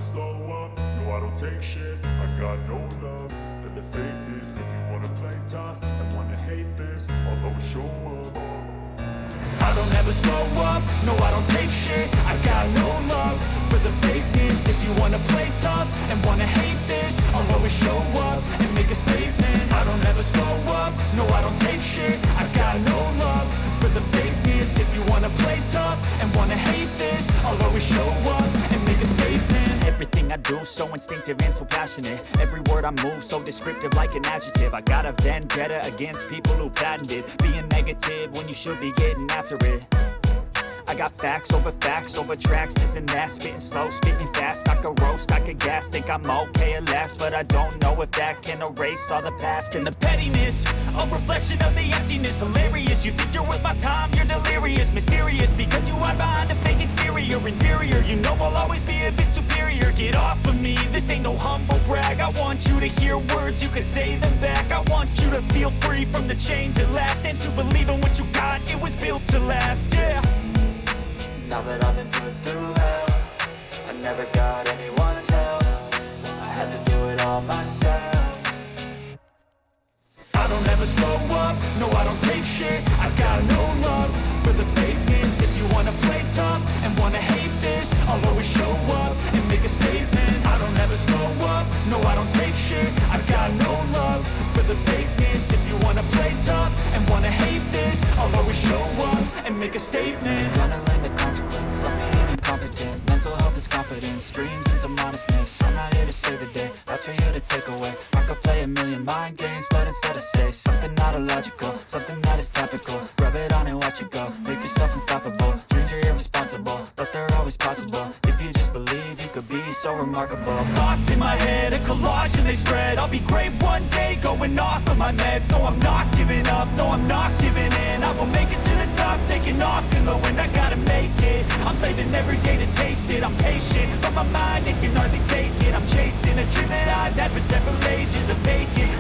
slow up, no I don't take shit. I got no love for the fakeness. If you wanna play tough and wanna hate this, I'll always show up. I don't ever slow up, no I don't take shit. I got no love for the fakeness. If you wanna play tough and wanna hate this, I'll always show up and make a statement. I don't ever slow up, no I don't take shit. I got no love for the fakeness. If you wanna play tough and wanna hate this, I'll always show up and make a statement. Everything I do so instinctive and so passionate. Every word I move so descriptive like an adjective. I got a vendetta against people who patented being negative when you should be getting after it. I got facts over tracks, this and that. Spitting slow, spitting fast, I could roast, I could gas. Think I'm okay at last, but I don't know if that can erase all the past. And the pettiness, a reflection of the emptiness. Hilarious, you think you're worth my time, you're delirious. Mysterious, because you hide behind a fake exterior. Inferior, you know I'll always be a bit superior. Get off of me, this ain't no humble brag. I want you to hear words, you can say them back. I want you to feel free from the chains at last, and to believe in what you got, it was built to last, yeah. Now that I've been put through hell, I never got anyone's help. I had to do it all myself. I don't ever slow up, no I don't take shit. I got no love for the fakeness. If you wanna play tough and wanna hate this, I'll always show up and make a statement. I don't ever slow up, no I don't take shit. I got no love for the fakeness. If you wanna play tough and wanna hate this, I'll always show up and make a statement. Gonna learn the consequence of being incompetent. Mental health is confidence, dreams and some modestness. I'm not here to save the day, that's for you to take away. I could play a million mind games, but instead I say something not illogical, something that is topical. Rub it on and watch it go, make yourself unstoppable. Dreams are irresponsible, but they're always possible. If you just believe, you could be so remarkable. Thoughts in my head, a collage and they spread. I'll be great one day, going off of my meds. No, I'm not giving up, no, I'm not giving in. I will make it to the top, taking off in the wind. I gotta make it, I'm saving every day to taste it. I'm patient, but my mind, it can hardly take it. I'm chasing a dream that I've had for several ages of making